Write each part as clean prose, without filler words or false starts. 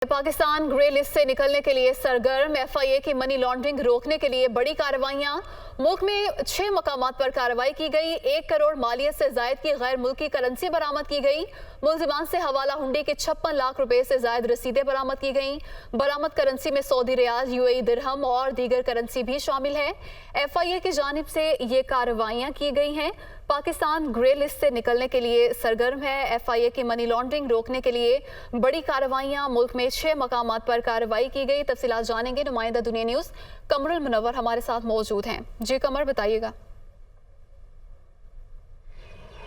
Pakistan grey list से निकलने के लिए सरगर्म। एफआईए की मनी लॉन्ड्रिंग रोकने के लिए बड़ी कार्रवाइयां। मुल्क में 6 मकामात पर कार्रवाई की गई। 1 करोड़ मालियत से जायद की गैर मुल्की करेंसी बरामद की गई। मुलजिमान से हवाला हुंडी के 56 लाख रुपए से जायद रसीदें बरामद की गई। बरामद करेंसी में सऊदी रियाल, यूएई दिरहम और दीगर करेंसी भी शामिल है। एफआईए की जानिब से ये कार्रवाइयां की गई हैं। पाकिस्तान ग्रे लिस्ट से निकलने के लिए सरगर्म है। एफआईए की मनी लॉन्ड्रिंग रोकने के लिए बड़ी कार्रवाइयां। मुल्क में 6 मकामात पर कार्रवाई की गई। तफसीलात जानेंगे। नुमाइंदा दुनिया न्यूज़ कमरुल मुनव्वर हमारे साथ मौजूद हैं। जी कमर, बताइएगा।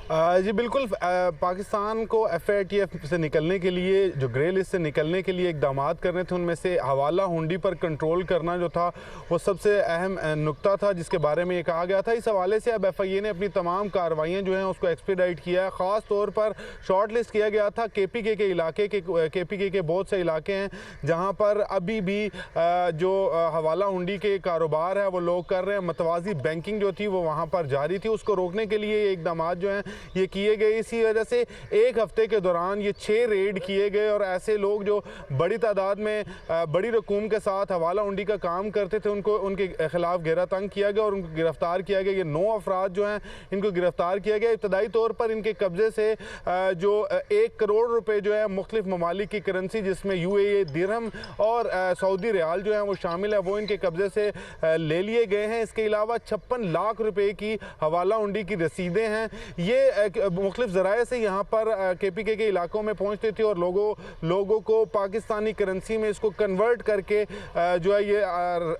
जी बिल्कुल, पाकिस्तान को एफएटीएफ से निकलने के लिए, जो ग्रे लिस्ट से निकलने के लिए इकदाम करने थे, उनमें से हवाला हुंडी पर कंट्रोल करना जो था वो सबसे अहम नुक्ता था जिसके बारे में ये कहा गया था। इस हवाले से अब एफआईए ने अपनी तमाम कार्रवाइयाँ जो हैं उसको एक्सपीडाइट किया है। ख़ास तौर पर शॉर्ट लिस्ट किया गया था केपीके के इलाके के। केपीके के बहुत से इलाके हैं जहाँ पर अभी भी जो हवाला हुंडी के कारोबार है वो लोग कर रहे हैं। मतवाजी बैंकिंग जो थी वो वहाँ पर जारी थी। उसको रोकने के लिए ये इकदाम जो हैं ये किए गए। इसी वजह से एक हफ्ते के दौरान ये 6 रेड किए गए और ऐसे लोग जो बड़ी तादाद में बड़ी रकूम के साथ हवाला हुंडी का काम करते थे उनके खिलाफ घेरा तंग किया गया और उनको गिरफ्तार किया गया। ये 9 अफराद जो हैं इनको गिरफ्तार किया गया। इब्तदाई तौर पर इनके कब्जे से जो 1 करोड़ रुपए जो है मुख्तलिफ ममालिक की करेंसी, जिसमें यूएई दिरहम और सऊदी रियाल जो है वो शामिल है, वो इनके कब्जे से ले लिए गए हैं। इसके अलावा 56 लाख रुपए की हवाला हुंडी की रसीदें हैं। ये मुख्तलिफ ज़राए से यहाँ पर केपीके के इलाकों में पहुँचते थे और लोगों को पाकिस्तानी करेंसी में इसको कन्वर्ट करके जो है ये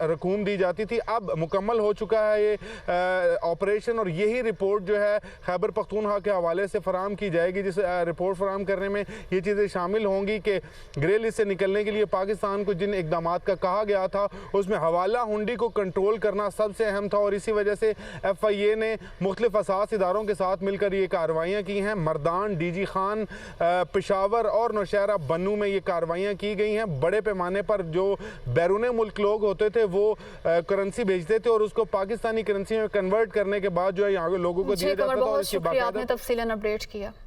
रकूम दी जाती थी। अब मुकम्मल हो चुका है ये ऑपरेशन और यही रिपोर्ट जो है खैबर पख्तूनख्वा के हवाले से फराम की जाएगी। जिस रिपोर्ट फराम करने में ये चीज़ें शामिल होंगी कि ग्रे लिस्ट से निकलने के लिए पाकिस्तान को जिन इकदाम का कहा गया था उसमें हवाला हुंडी को कंट्रोल करना सबसे अहम था। और इसी वजह से एफआईए ने मुख्तलिफ असास इदारों के साथ मिलकर ये कार्रवाइयाँ की हैं। मर्दान, डीजी खान, पेशावर और नौशहरा बन्नू में ये कार्रवाइयाँ की गई हैं। बड़े पैमाने पर जो बैरून मुल्क लोग होते थे वो करेंसी भेजते थे और उसको पाकिस्तानी करेंसी में कन्वर्ट करने के बाद जो है यहाँ के लोगों को दिया जाता था। और इसके बाद आपने तफसीलन अपडेट किया।